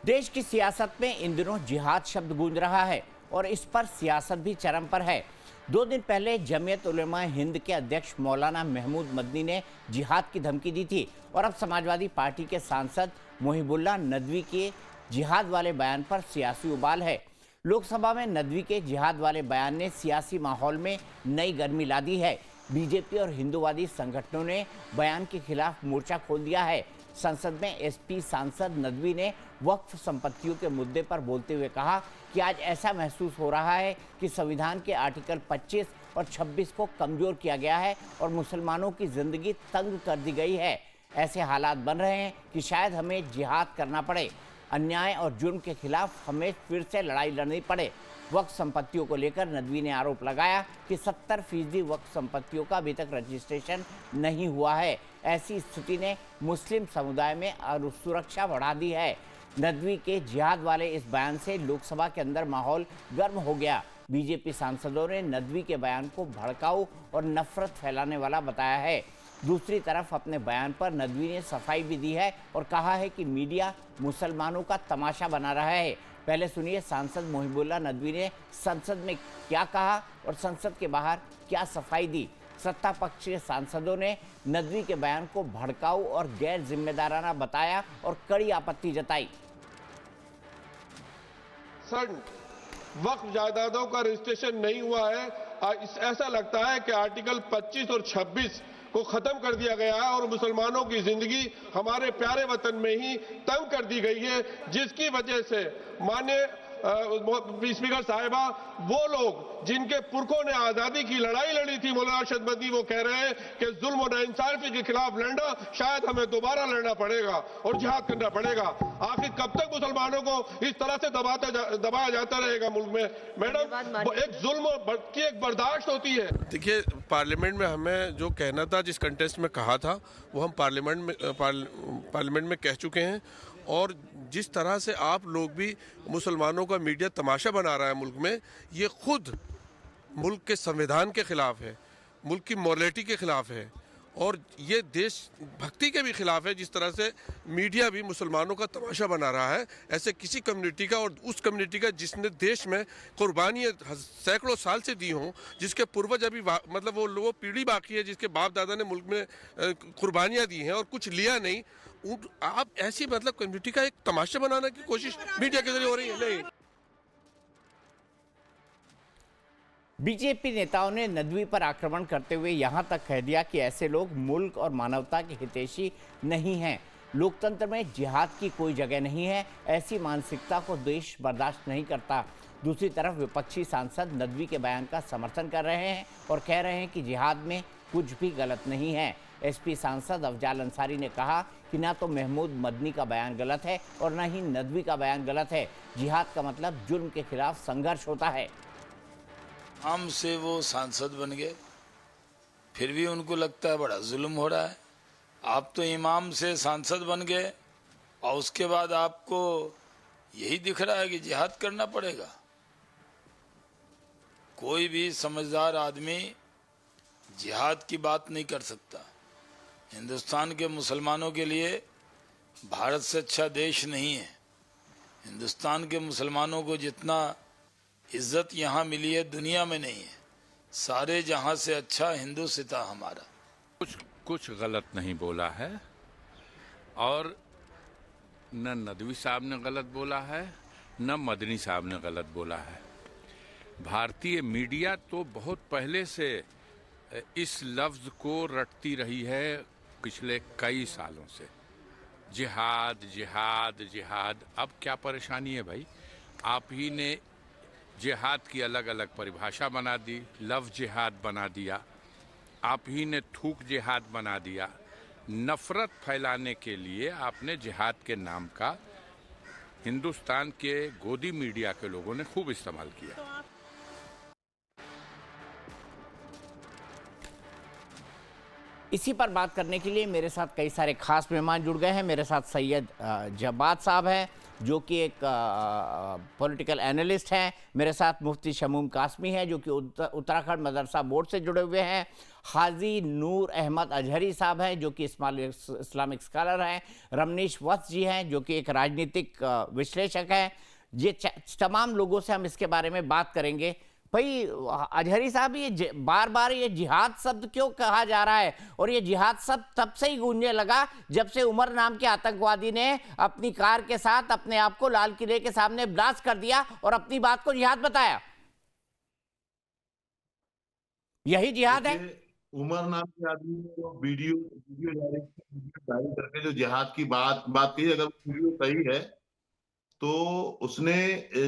देश की सियासत में इन दिनों जिहाद शब्द गूंज रहा है और इस पर सियासत भी चरम पर है। 2 दिन पहले जमीयत उलेमा हिंद के अध्यक्ष मौलाना महमूद मदनी ने जिहाद की धमकी दी थी और अब समाजवादी पार्टी के सांसद मुहिबुल्लाह नदवी के जिहाद वाले बयान पर सियासी उबाल है। लोकसभा में नदवी के जिहाद वाले बयान ने सियासी माहौल में नई गर्मी ला दी है। बीजेपी और हिंदूवादी संगठनों ने बयान के खिलाफ मोर्चा खोल दिया है। संसद में एसपी सांसद नदवी ने वक्फ संपत्तियों के मुद्दे पर बोलते हुए कहा कि आज ऐसा महसूस हो रहा है कि संविधान के आर्टिकल 25 और 26 को कमजोर किया गया है और मुसलमानों की जिंदगी तंग कर दी गई है। ऐसे हालात बन रहे हैं कि शायद हमें जिहाद करना पड़े, अन्याय और जुर्म के खिलाफ हमें फिर से लड़ाई लड़नी पड़े। वक्फ संपत्तियों को लेकर नदवी ने आरोप लगाया कि 70% वक्फ संपत्तियों का अभी तक रजिस्ट्रेशन नहीं हुआ है। ऐसी स्थिति ने मुस्लिम समुदाय में असुरक्षा बढ़ा दी है। नदवी के जिहाद वाले इस बयान से लोकसभा के अंदर माहौल गर्म हो गया। बीजेपी सांसदों ने नदवी के बयान को भड़काऊ और नफरत फैलाने वाला बताया है। दूसरी तरफ अपने बयान पर नदवी ने सफाई भी दी है और कहा है कि मीडिया मुसलमानों का तमाशा बना रहा है। पहले सुनिए सांसद मुहिबुल्लाह नदवी ने संसद में क्या कहा और संसद के बाहर क्या सफाई दी। सत्ता पक्ष के सांसदों ने नदवी के बयान को भड़काऊ और गैर जिम्मेदाराना बताया और कड़ी आपत्ति जताई। वक्फ जायदादों का रजिस्ट्रेशन नहीं हुआ है। ऐसा लगता है कि आर्टिकल 25 और 26 को खत्म कर दिया गया है और मुसलमानों की जिंदगी हमारे प्यारे वतन में ही तंग कर दी गई है, जिसकी वजह से माननीय स्पीकर साहिबा, वो लोग जिनके पुरखों ने आजादी की लड़ाई लड़ी थी, मौलाना अरशद मदनी, वो कह रहे हैं कि जुल्म और नाइंसाफी के खिलाफ लड़ना शायद हमें दोबारा लड़ना पड़ेगा और जिहाद करना पड़ेगा। आखिर कब तक मुसलमानों को इस तरह से दबाया जाता रहेगा मुल्क में? मैडम, एक जुल्म की एक बर्दाश्त होती है। देखिए, पार्लियामेंट में हमें जो कहना था, जिस कंटेस्ट में कहा था, वो हम पार्लियामेंट में कह चुके हैं। और जिस तरह से आप लोग भी मुसलमानों का मीडिया तमाशा बना रहा है मुल्क में, ये खुद मुल्क के संविधान के खिलाफ है, मुल्क की मॉरलिटी के खिलाफ है और ये देश भक्ति के भी खिलाफ है। जिस तरह से मीडिया भी मुसलमानों का तमाशा बना रहा है, ऐसे किसी कम्युनिटी का, और उस कम्युनिटी का जिसने देश में कुर्बानियाँ सैकड़ों साल से दी हों, जिसके पूर्वज अभी मतलब वो पीढ़ी बाकी है जिसके बाप दादा ने मुल्क में कुर्बानियाँ दी हैं और कुछ लिया नहीं। आप ऐसी मतलब कम्युनिटी का एक तमाशा बनाने की कोशिश मीडिया के जरिए हो रही है। नहीं, बीजेपी नेताओं ने नदवी पर आक्रमण करते हुए यहां तक कह दिया कि ऐसे लोग मुल्क और मानवता के हितैषी नहीं हैं। लोकतंत्र में जिहाद की कोई जगह नहीं है। ऐसी मानसिकता को देश बर्दाश्त नहीं करता। दूसरी तरफ विपक्षी सांसद नदवी के बयान का समर्थन कर रहे हैं और कह रहे हैं कि जिहाद में कुछ भी गलत नहीं है। एसपी सांसद अफजाल अंसारी ने कहा कि ना तो महमूद मदनी का बयान गलत है और ना ही नदवी का बयान गलत है। जिहाद का मतलब जुर्म के खिलाफ संघर्ष होता है। हम से वो सांसद बन गए, फिर भी उनको लगता है बड़ा जुल्म हो रहा है। आप तो इमाम से सांसद बन गए और उसके बाद आपको यही दिख रहा है कि जिहाद करना पड़ेगा। कोई भी समझदार आदमी जिहाद की बात नहीं कर सकता। हिंदुस्तान के मुसलमानों के लिए भारत से अच्छा देश नहीं है। हिंदुस्तान के मुसलमानों को जितना इज्जत यहाँ मिली है दुनिया में नहीं है। सारे जहाँ से अच्छा हिंदुस्तान हमारा। कुछ गलत नहीं बोला है और न नदवी साहब ने गलत बोला है, न मदनी साहब ने गलत बोला है। भारतीय मीडिया तो बहुत पहले से इस लफ्ज़ को रटती रही है, पिछले कई सालों से। जिहाद जिहाद जिहाद। अब क्या परेशानी है भाई? आप ही ने जिहाद की अलग अलग परिभाषा बना दी, लफ्ज़ जिहाद बना दिया, आप ही ने थूक जिहाद बना दिया। नफ़रत फैलाने के लिए आपने जिहाद के नाम का हिंदुस्तान के गोदी मीडिया के लोगों ने खूब इस्तेमाल किया। इसी पर बात करने के लिए मेरे साथ कई सारे खास मेहमान जुड़ गए हैं। मेरे साथ सैयद जब्बार साहब हैं जो कि एक पॉलिटिकल एनालिस्ट हैं। मेरे साथ मुफ्ती शमूम कासमी हैं जो कि उत्तराखंड मदरसा बोर्ड से जुड़े हुए हैं। हाजी नूर अहमद अजहरी साहब हैं जो कि इस्लामिक स्कॉलर हैं। रमनीश वत्स जी हैं जो कि एक राजनीतिक विश्लेषक हैं। ये तमाम लोगों से हम इसके बारे में बात करेंगे। भाई अजहरी साहब, ये बार बार ये जिहाद शब्द क्यों कहा जा रहा है? और ये जिहाद शब्द तब से ही गूंजने लगा जब से उमर नाम के आतंकवादी ने अपनी कार के साथ अपने आप को लाल किले के सामने ब्लास्ट कर दिया और अपनी बात को जिहाद बताया। यही जिहाद है। उमर नाम के आदमी ने जो वीडियो जारी करके जो जिहाद की बात की, अगर वीडियो सही है तो उसने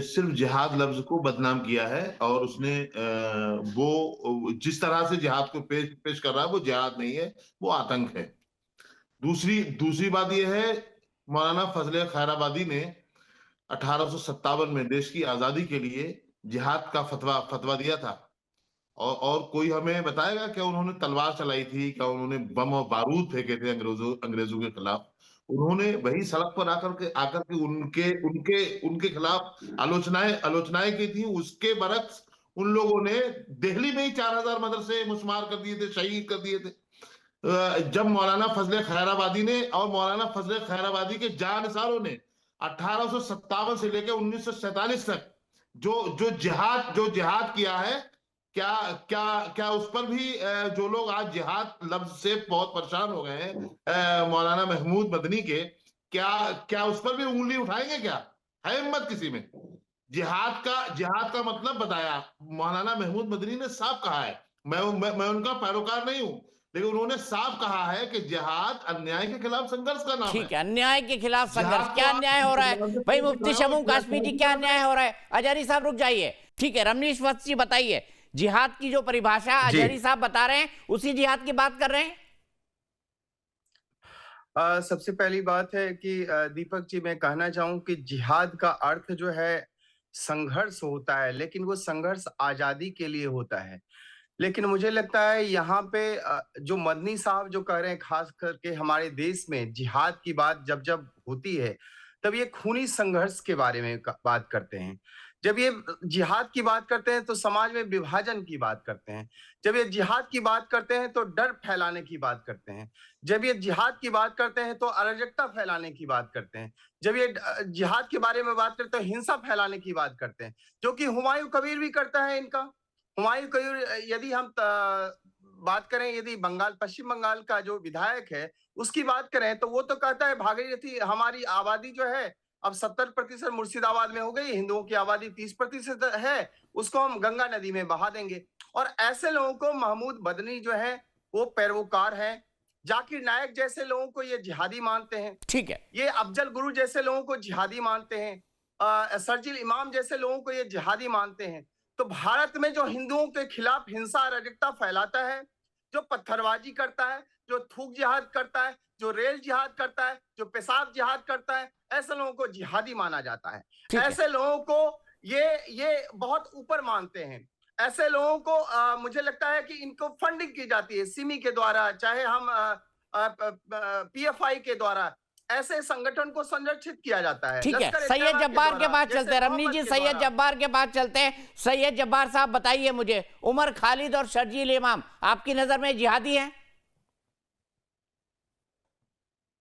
सिर्फ जिहाद लफ्ज को बदनाम किया है और उसने वो जिस तरह से जिहाद को पेश कर रहा है वो जिहाद नहीं है, वो आतंक है। दूसरी बात यह है, मौलाना फजल खैराबादी ने 1857 में देश की आजादी के लिए जिहाद का फतवा दिया था। और कोई हमें बताएगा क्या उन्होंने तलवार चलाई थी, क्या उन्होंने बम और बारूद फेंके थे अंग्रेजों के खिलाफ? उन्होंने वही सड़क पर आकर के उनके खिलाफ आलोचनाएं की थी। उसके बरक्स उन लोगों ने दिल्ली में ही 4000 मदरसे मुस्मार कर दिए थे, शहीद कर दिए थे। जब मौलाना फजल खैराबादी ने और मौलाना फजल खैराबादी के जानिसारों ने 1857 से लेकर 1947 तक जो जिहाद किया है, क्या उस पर भी जो लोग आज जिहाद लफ्ज से बहुत परेशान हो गए हैं, मौलाना महमूद मदनी के, क्या उस पर भी उंगली उठाएंगे? क्या है हिम्मत किसी में? जिहाद का मतलब बताया मौलाना महमूद मदनी ने, साफ कहा है। मैं उनका पैरोकार नहीं हूं, लेकिन उन्होंने साफ कहा है कि जिहाद अन्याय के खिलाफ संघर्ष का नाम है। ठीक है, अन्याय के खिलाफ संघर्ष। क्या अन्याय हो रहा है भाई? मुफ्ती शमूम कासमी जी, क्या अन्याय हो रहा है? अजहरी साहब रुक जाइए। ठीक है, रमनीश वत्स जी बताइए, जिहाद की जो परिभाषा अजहरी साहब बता रहे हैं उसी जिहाद की बात कर रहे हैं? सबसे पहली बात है कि दीपक जी, मैं कहना चाहूं कि जिहाद का अर्थ जो है संघर्ष होता है, लेकिन वो संघर्ष आजादी के लिए होता है। लेकिन मुझे लगता है यहाँ पे जो मदनी साहब जो कह रहे हैं, खास करके हमारे देश में जिहाद की बात जब जब होती है तब ये खूनी संघर्ष के बारे में बात करते हैं। जब ये जिहाद की बात करते हैं तो समाज में विभाजन की बात करते हैं। जब ये जिहाद की बात करते हैं तो डर फैलाने की बात करते हैं। जब ये जिहाद की बात करते हैं तो अराजकता फैलाने की बात करते हैं। जब ये जिहाद के बारे में बात करते हैं तो हिंसा फैलाने की बात करते हैं, जो कि हुमायूं कबीर भी करता है इनका। हुमायूं कबीर, यदि हम बात करें, यदि पश्चिम बंगाल का जो विधायक है उसकी बात करें तो वो तो कहता है भागीरथी हमारी आबादी जो है अब 70% मुर्शिदाबाद में हो गई, हिंदुओं की आबादी 30% है, उसको हम गंगा नदी में बहा देंगे। और ऐसे लोगों को महमूद मदनी जो है वो पैरोकार है। जाकिर नायक जैसे लोगों को ये जिहादी मानते हैं। ठीक है, ये अफजल गुरु जैसे लोगों को जिहादी मानते हैं। सरजिल इमाम जैसे लोगों को ये जिहादी मानते हैं। तो भारत में जो हिंदुओं के खिलाफ हिंसा अराजकता फैलाता है, जो पत्थरबाजी करता है, जो थूक जिहाद करता है, जो रेल जिहाद करता है, जो पेशाब जिहाद करता है, ऐसे लोगों को जिहादी माना जाता है। ऐसे लोगों को ये बहुत ऊपर मानते हैं। ऐसे लोगों को मुझे लगता है कि इनको फंडिंग की जाती है सिमी के द्वारा, चाहे हम पीएफआई के द्वारा, ऐसे संगठन को संरक्षित किया जाता है। ठीक है, सैयद जब्बार के बाद चलते हैं। रमनीश जी, सैयद जब्बार के बाद चलते हैं। सैयद जब्बार साहब बताइए मुझे, उमर खालिद और शर्जील इमाम आपकी नजर में जिहादी हैं?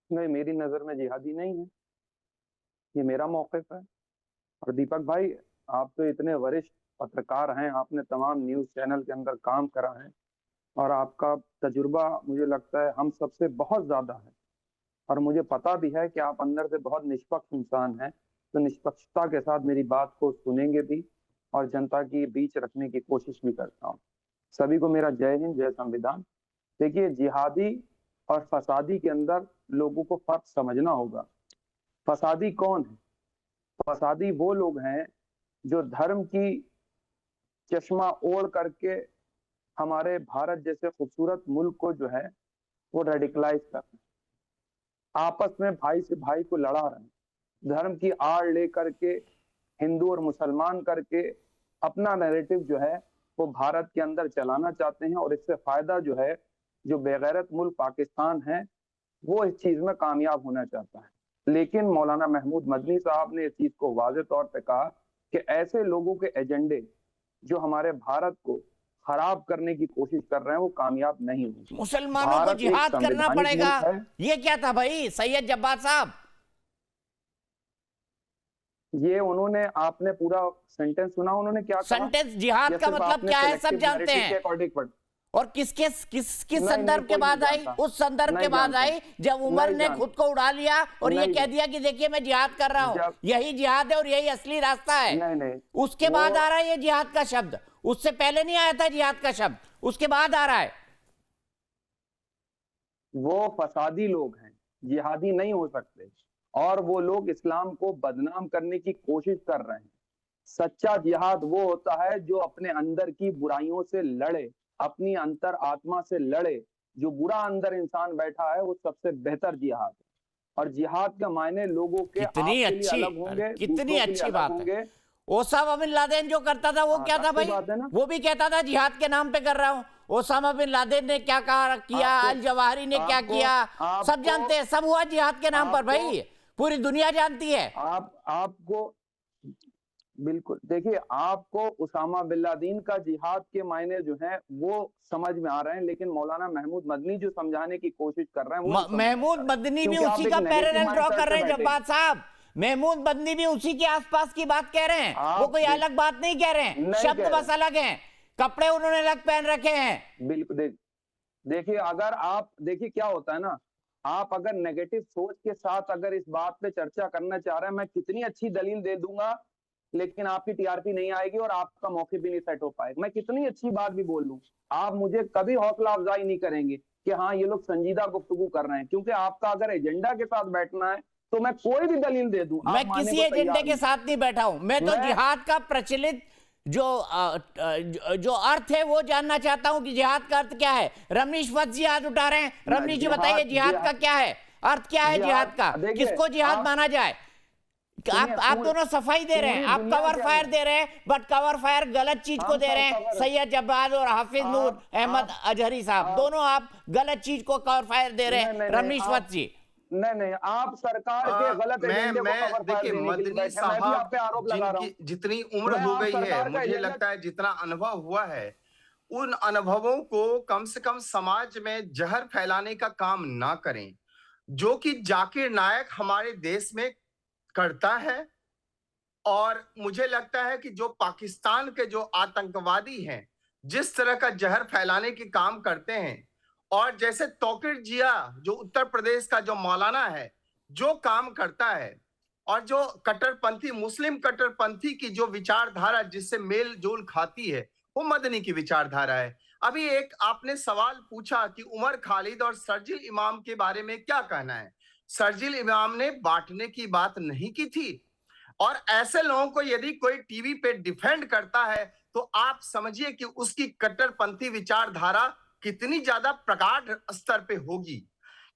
नहीं, मेरी नजर में जिहादी नहीं है। ये मेरा मौक़िफ़ है। और दीपक भाई, आप तो इतने वरिष्ठ पत्रकार हैं, आपने तमाम न्यूज़ चैनल के अंदर काम करा है और आपका तजुर्बा मुझे लगता है हम सबसे बहुत ज़्यादा है। और मुझे पता भी है कि आप अंदर से बहुत निष्पक्ष इंसान हैं, तो निष्पक्षता के साथ मेरी बात को सुनेंगे भी और जनता के बीच रखने की कोशिश भी करता हूँ। सभी को मेरा जय हिंद, जय संविधान। देखिए, जिहादी और फसादी के अंदर लोगों को फर्क समझना होगा। फसादी कौन है? फसादी वो लोग हैं जो धर्म की चश्मा ओढ़ करके हमारे भारत जैसे खूबसूरत मुल्क को जो है वो रेडिकलाइज कर रहे हैं, आपस में भाई से भाई को लड़ा रहे हैं, धर्म की आड़ ले करके हिंदू और मुसलमान करके अपना नैरेटिव जो है वो भारत के अंदर चलाना चाहते हैं। और इससे फायदा जो है जो बेगैरत मुल्क पाकिस्तान है वो इस चीज में कामयाब होना चाहता है। लेकिन मौलाना महमूद मदनी साहब ने इस चीज को वाज़ेह तौर पे कहा कि ऐसे लोगों के एजेंडे जो हमारे भारत को खराब करने की कोशिश कर रहे हैं वो कामयाब नहीं होंगे। मुसलमानों को भारत एक जिहाद करना संवैधानिक पड़ेगा, मुल्क है। ये क्या था भाई सैयद जब्बार साहब? ये उन्होंने, आपने पूरा सेंटेंस सुना उन्होंने क्या कहा? सेंटेंस जिहाद या का सिर्फ मतलब आपने क्या है सब selective जानते narrative के हैं। according पढ़- और किस नहीं, संदर्भ के कोई बाद नहीं आई? जानता। उस संदर्भ के नहीं बाद जानता। आई जब उमर नहीं ने जानता। खुद को उड़ा लिया और ये नहीं कह दिया कि देखिए मैं जिहाद कर रहा हूं, जब- यही जिहाद है और यही असली रास्ता है। नहीं नहीं उसके वो- बाद आ रहा है ये जिहाद का शब्द, उससे पहले नहीं आया था जिहाद का शब्द, उसके बाद आ रहा है। वो फसादी लोग हैं, जिहादी नहीं हो सकते, और वो लोग इस्लाम को बदनाम करने की कोशिश कर रहे हैं। सच्चा जिहाद वो होता है जो अपने अंदर की बुराइयों से लड़े, अपनी अंतर आत्मा से लड़े। जो बुरा अंदर इंसान बैठा है वो सबसे बेहतर जिहाद है। और जिहाद का मायने लोगों के कितनी आपके लिए अच्छी, अलग होंगे, कितनी दूसरों के लिए अच्छी अलग बात है। होंगे। ओसामा बिन लादेन जो करता था वो हाँ, क्या था अच्छी भाई? बात है ना। वो भी कहता था जिहाद के नाम पे कर रहा हूं। ओसामा बिन लादेन ने क्या कहा किया, आपको- अल जवाहिरी ने क्या आपको- किया, सब आपको- जानते हैं, सब हुआ जिहाद के नाम पर आपको- भाई, पूरी दुनिया जानती है। आपको बिल्कुल, देखिए आपको उसामा बिन लादेन का जिहाद के मायने जो है वो समझ में आ रहे हैं, लेकिन मौलाना महमूद मदनी जो समझाने की कोशिश कर रहे हैं वो नहीं समझ में आ महमूद रहा है। मदनी भी क्योंकि आप उसी एक का negative पैरेलल ड्रॉ mindset कर से रहे हैं बैठे जब्बार साहब। महमूद मदनी भी उसी के आसपास की बात कह रहे हैं, वो कोई आप अलग बात नहीं कह रहे हैं, नहीं शब्द कह रहे। बस अलग हैं, कपड़े उन्होंने अलग पहन रखे हैं। बिल्कुल देखिए, अगर आप देखिए क्या होता है ना, आप अगर नेगेटिव सोच के साथ अगर इस बात पे चर्चा करना चाह रहे हैं, मैं कितनी अच्छी दलील दे दूंगा लेकिन आपकी टीआरपी नहीं आएगी और आपका मौके भी नहीं सेट हो पाएगा। मैं कितनी अच्छी बात भी बोल लूं, आप मुझे कभी हौसला अफजाई नहीं करेंगे कि हाँ ये लोग संजीदा गुफ्तगू कर रहे हैं, क्योंकि आपका अगर एजेंडा के साथ बैठना है तो मैं कोई भी दलील दे दूं, आप मैं मानने किसी को एजेंडे तैयार के नहीं। साथ नहीं बैठा हूं, मैं तो जिहाद का प्रचलित जो अर्थ है वो जानना चाहता हूं कि जिहाद का अर्थ क्या है। रमनीश वत्स जी हाथ उठा रहे हैं, रमनीश जी बताइए जिहाद का क्या है, अर्थ क्या है जिहाद का, देखिए, किसको जिहाद माना जाए? आप दोनों सफाई दे रहे हैं, आप कवर फायर दे रहे हैं, बट कवर फायर गलत चीज को दे रहे हैं। सैयद जब्बार और हाफिज नूर अहमद अजहरी साहब दोनों आप गलत चीज को कवर फायर दे रहे हैं। रमनीश वत्स जी नहीं, आप सरकार के गलत एजेंडे को कवर फायर देखिए देने के लिए मदनी बैठे हैं। मैं भी आप पे आरोप लगा रहा हूं। जितनी उम्र मैं हो आप गई है, सरकार का मुझे एजेंडा- लगता है जितना अनुभव हुआ है, उन अनुभवों को कम से कम समाज में जहर फैलाने का काम ना करें, जो कि जाकिर नायक हमारे देश में करता है। और मुझे लगता है कि जो पाकिस्तान के जो आतंकवादी हैं, जिस तरह का जहर फैलाने के काम करते हैं, और जैसे तौकीर जिया जो उत्तर प्रदेश का जो मौलाना है जो काम करता है, और जो कट्टरपंथी मुस्लिम कट्टरपंथी की जो विचारधारा जिससे मेल जोल खाती है, वो मदनी की विचारधारा है। अभी एक आपने सवाल पूछा कि उमर खालिद और शर्जील इमाम के बारे में क्या कहना है। शर्जील इमाम ने बांटने की बात नहीं की थी, और ऐसे लोगों को यदि कोई टीवी पे डिफेंड करता है तो आप समझिए कि उसकी कट्टरपंथी विचारधारा कितनी ज्यादा प्रगाढ़ स्तर पे होगी।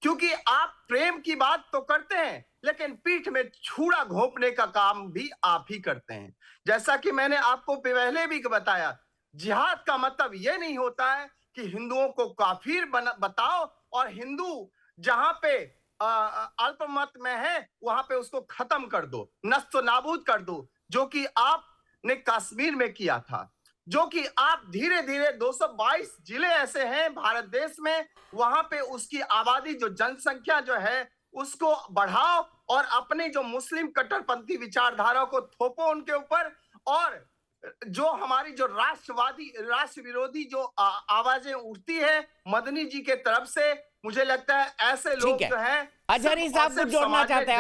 क्योंकि आप प्रेम की बात तो करते हैं, लेकिन पीठ में छुरा घोंपने का काम भी आप ही करते हैं। जैसा कि मैंने आपको पहले भी बताया, जिहाद का मतलब यह नहीं होता है कि हिंदुओं को काफिर बताओ और हिंदू जहां पे अल्पमत में है वहां पे उसको खत्म कर दो, नस्त नाबूद कर दो, जो कि आपने कश्मीर में किया था, जो कि आप धीरे धीरे 222 जिले ऐसे हैं भारत देश में, वहां पे उसकी आबादी जो जनसंख्या जो है उसको बढ़ाओ और अपने जो मुस्लिम कट्टरपंथी विचारधारा को थोपो उनके ऊपर। और जो हमारी जो राष्ट्रवादी राष्ट्र विरोधी जो आवाजें उठती है मदनी जी के तरफ से, मुझे लगता है ऐसे लोग जो हैं अजहरी साहब कुछ जोड़ना चाहते हैं।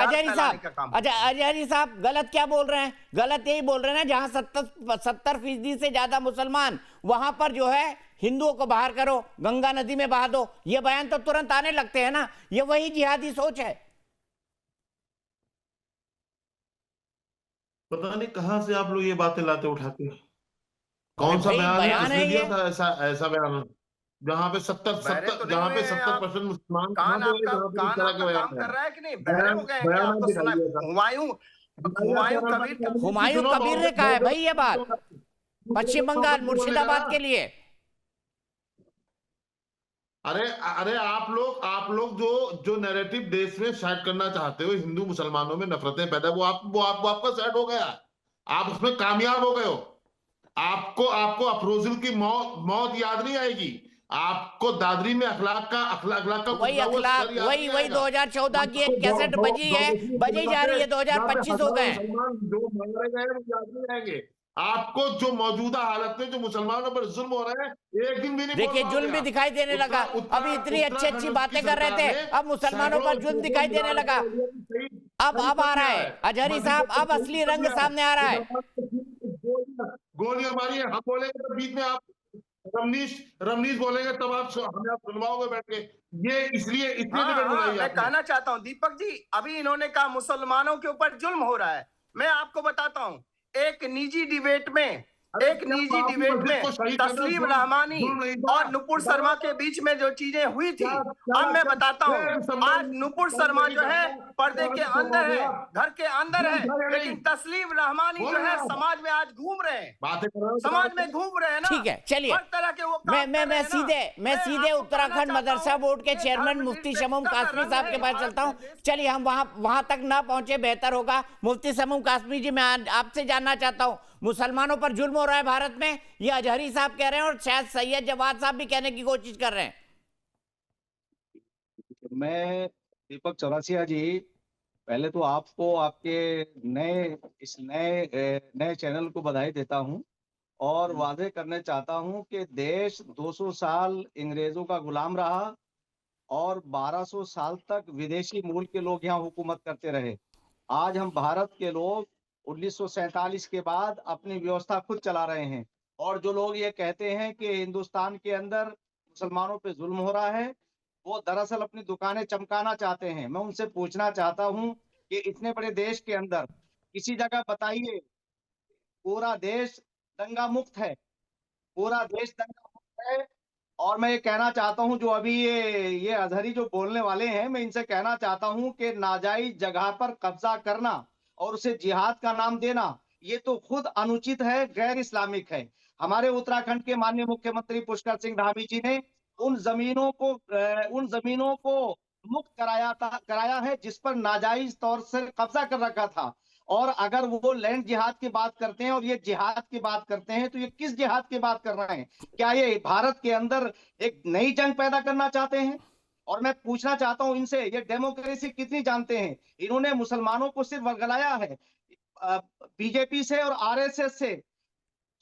अजहरी साहब गलत क्या बोल रहे हैं? गलत यही बोल रहे हैं जहां 70% से ज्यादा मुसलमान, वहां पर जो है हिंदुओं को बाहर करो, गंगा नदी में बहा दो, ये बयान तो तुरंत आने लगते हैं ना। ये वही जिहादी सोच है। पता नहीं कहां से आप लोग ये बातें लाते उठाते, कौन सा बयान है, किसने दिया था ऐसा बयान जहाँ पे 70% मुसलमान कान आपका काम कर रहा है कि नहीं? बहरे हो गए हैं क्या? आपको सुना हुमायूं कबीर ने कहा है भाई ये बात, पश्चिम बंगाल मुर्शिदाबाद के लिए। अरे अरे आप लोग जो नैरेटिव देश में सेट करना चाहते हो, हिंदू मुसलमानों में नफरतें पैदा, वो आपका सेट हो गया, आप उसमें कामयाब हो गए हो। आपको आपको अफरोजुल की मौत याद नहीं आएगी, आपको दादरी में अखलाक का वही कुचला हुआ अखलाक, सर याद वही नहीं वही आएगा। 2014 की एक आपको कैसेट बजी है, बजी जा रही है, जहाँ पे 2025 हो गए। मुसलमान जो मारे गए वो याद नहीं आएंगे आपको। जो मौजूदा हालत में जो मुसलमानों पर जुल्म हो रहे हैं, एक दिन भी नहीं बोल देखिए पाओगे जुल्म भी आप। दिखाई देने लगा। अभी इतनी अच्छी अच्छी बातें कर रहे थे, अब मुसलमानों पर जुल्म दिखाई देने लगा। अब आ रहा है अजहरी साहब, अब असली रंग सामने आ रहा है। गोलियां मारी है, हम बोलेंगे तो बीच में आप रमनीश बोलेंगे, तब आप सुनवाओगे बैठ के। ये इसलिए डिबेट बनाई मैं आपने। कहना चाहता हूं दीपक जी, अभी इन्होंने कहा मुसलमानों के ऊपर जुल्म हो रहा है। मैं आपको बताता हूं, एक निजी डिबेट में तस्लीम रहमानी और नुपुर शर्मा के बीच में जो चीजें हुई थी, अब मैं बताता हूं, आज नुपुर शर्मा जो है पर्दे के अंदर है, घर के अंदर है, लेकिन तस्लीम रहमानी जो है समाज में आज घूम रहे हैं, समाज में घूम रहे हैं ना। ठीक है, चलिए हर तरह के वो काम कर रहे मैं हैं ना। सीधे आपको उत्तराखंड कहना मदरसा चाहता हूं, बोर्ड के चेयरमैन आप मुफ्ती मुझे शमूम देखता कासमी रंग साहब के है पास चलता हूं। चलिए हम वहां तक ना पहुंचे, बेहतर होगा। मुफ्ती शमूम कासमी जी, मैं आपसे जानना चाहता हूं, मुसलमानों पर जुल्म हो रहा है भारत में, ये अजहरी साहब कह रहे हैं और शायद सैयद जवाद साहब भी कहने की कोशिश कर रहे हैं। मैं दीपक चौरसिया जी, पहले तो आपको आपके नए चैनल को बधाई देता हूं और वादे करने चाहता हूं कि देश 200 साल अंग्रेजों का गुलाम रहा और 1200 साल तक विदेशी मूल के लोग यहाँ हुकूमत करते रहे। आज हम भारत के लोग 1947 के बाद अपनी व्यवस्था खुद चला रहे हैं, और जो लोग ये कहते हैं कि हिंदुस्तान के अंदर मुसलमानों पे जुल्म हो रहा है, वो दरअसल अपनी दुकानें चमकाना चाहते हैं। मैं उनसे पूछना चाहता हूं कि इतने बड़े देश के अंदर किसी जगह बताइए, पूरा देश दंगा मुक्त है, पूरा देश दंगा मुक्त है। और मैं ये कहना चाहता हूं, जो अभी ये अजहरी जो बोलने वाले हैं, मैं इनसे कहना चाहता हूं कि नाजायज जगह पर कब्जा करना और उसे जिहाद का नाम देना, ये तो खुद अनुचित है, गैर इस्लामिक है। हमारे उत्तराखंड के माननीय मुख्यमंत्री पुष्कर सिंह धामी जी ने उन जमीनों को मुक्त कराया है जिस पर नाजायज तौर से कब्जा कर रखा था। और अगर वो लैंड जिहाद की बात करते हैं और ये जिहाद की बात करते हैं, तो ये किस जिहाद की बात कर रहे हैं? क्या ये भारत के अंदर एक नई जंग पैदा करना चाहते हैं? और मैं पूछना चाहता हूं इनसे, ये डेमोक्रेसी कितनी जानते हैं? इन्होंने मुसलमानों को सिर्फ वर्गलाया है, बीजेपी से और आरएसएस से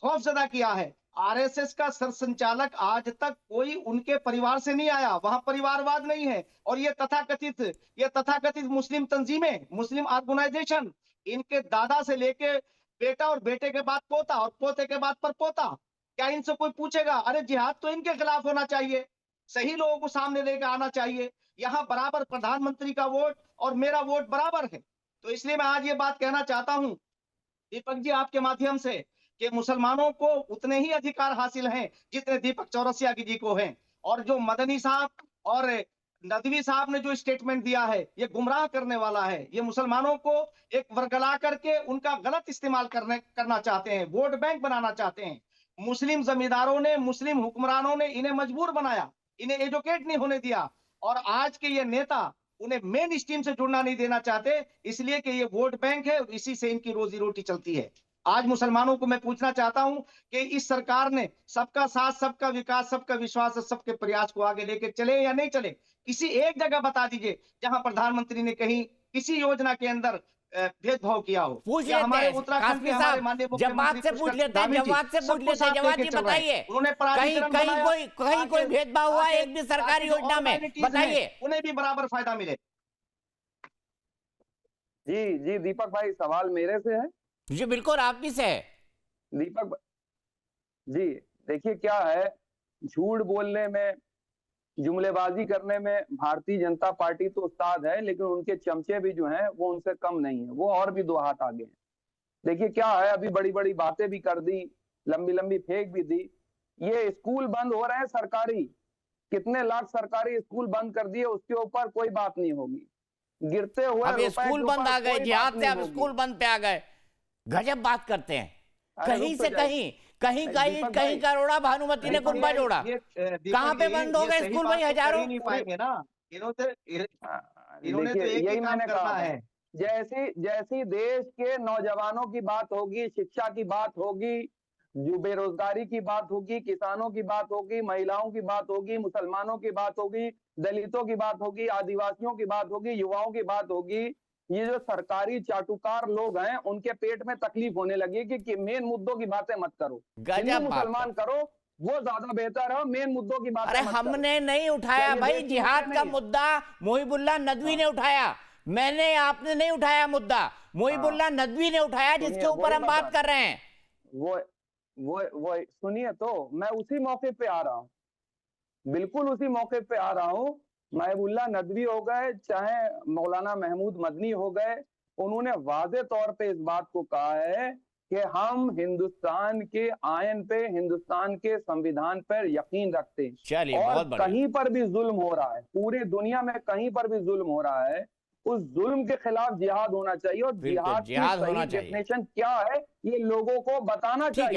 खौफजदा किया है। आरएसएस का सरसंचालक आज तक कोई उनके परिवार से नहीं आया, वहां परिवारवाद नहीं है। और ये तथाकथित मुस्लिम तंजीमें, मुस्लिम ऑर्गेनाइजेशन, इनके दादा से लेके बेटा और बेटे के बाद पोता और पोते के बाद परपोता, क्या इनसे कोई पूछेगा? अरे जिहाद तो इनके खिलाफ होना चाहिए, सही लोगों को सामने लेकर आना चाहिए। यहाँ बराबर प्रधानमंत्री का वोट और मेरा वोट बराबर है। तो इसलिए मैं आज ये बात कहना चाहता हूं दीपक जी आपके माध्यम से, कि मुसलमानों को उतने ही अधिकार हासिल हैं जितने दीपक चौरसिया जी को हैं। और जो मदनी साहब और नदवी साहब ने जो स्टेटमेंट दिया है, ये गुमराह करने वाला है। ये मुसलमानों को एक वर्गला करके उनका गलत इस्तेमाल करना चाहते हैं, वोट बैंक बनाना चाहते हैं। मुस्लिम जमींदारों ने, मुस्लिम हुक्मरानों ने इन्हें मजबूर बनाया, इन्हें एजुकेट नहीं होने दिया। और आज के ये नेता उन्हें मेन स्ट्रीम से जुड़ना नहीं देना चाहते, इसलिए कि ये वोट बैंक है और इसी से इनकी रोजी रोटी चलती है। आज मुसलमानों को मैं पूछना चाहता हूं कि इस सरकार ने सबका साथ, सबका विकास, सबका विश्वास और सबके प्रयास को आगे लेकर चले या नहीं चले? किसी एक जगह बता दीजिए जहां प्रधानमंत्री ने कहीं किसी योजना के अंदर भेदभाव किया हो। पूछ लेते हैं कासमी साहब, जवाब से पूछ लेते हैं, जवाब जी बताइए, कहीं कोई भेदभाव हुआ एक भी सरकारी योजना में? बताइए, उन्हें भी बराबर फायदा मिले। जी दीपक भाई, सवाल मेरे से है? जी बिल्कुल, आप भी से है दीपक जी। देखिए क्या है, झूठ बोलने में, जुमलेबाजी करने में भारतीय जनता पार्टी तो उस्ताद है, लेकिन उनके चमचे भी जो हैं वो उनसे कम नहीं है, वो और भी 2 हाथ आगे हैं। देखिए क्या है, अभी बड़ी बड़ी बातें भी कर दी, लंबी लंबी फेंक भी दी। ये स्कूल बंद हो रहे हैं सरकारी, कितने लाख सरकारी स्कूल बंद कर दिए, उसके ऊपर कोई बात नहीं होगी। गिरते हुए अब स्कूल बंद आ गए, जिहाद से अब स्कूल बंद पे आ गए। गजब बात करते हैं। कहीं का ईंट दीपक कहीं भाई, का रोड़ा, भानुमति ने कुंभा जोड़ा। दीपक कहाँ पे जी, बंद हो ये गए सही स्कूल बात भाई तो कर हजारों? ही नहीं पाएंगे ना। इन्होंने तो देखिए, एक ही यही काम मैंने करना कहा है। जैसी जैसी देश के नौजवानों की बात होगी, शिक्षा की बात होगी, जो बेरोजगारी की बात होगी, किसानों की बात होगी, महिलाओं की बात होगी, मुसलमानों की बात होगी, दलितों की बात होगी, आदिवासियों की बात होगी, युवाओं की बात होगी, ये जो सरकारी चाटुकार लोग हैं उनके पेट में तकलीफ होने लगी कि मेन मुद्दों की बातें मत करो, हिंदू गजब बात मुसलमान करो, वो ज्यादा बेहतर है, मेन मुद्दों की बातें अरे मत करो। हमने नहीं उठाया क्या ये भाई, देश की जिहाद मुद्दे का नहीं है? मुद्दा मुहिबुल्लाह नदवी ने उठाया। मैंने, आपने नहीं उठाया मुद्दा, मुहिबुल्लाह नदवी ने उठाया, जिसके सुनिए, ऊपर वही हम बात बता कर रहे हैं। वो सुनिए, तो मैं उसी मौके पे आ रहा हूँ, बिल्कुल उसी मौके पे आ रहा हूँ। महबुल्लाह नदवी हो गए चाहे मौलाना महमूद मदनी हो गए, उन्होंने वाज़े तौर पे इस बात को कहा है कि हम हिंदुस्तान के आयन पे, हिंदुस्तान के संविधान पर यकीन रखते हैं। चलिए, और बहुत बढ़िया। कहीं पर भी जुल्म हो रहा है, पूरी दुनिया में कहीं पर भी जुल्म हो रहा है, उस जुल्म के खिलाफ जिहाद होना चाहिए, और बिल्कुल, जिहाद की जिहाद होना सही चाहिए। डेफिनेशन क्या है ये लोगों को बताना चाहिए।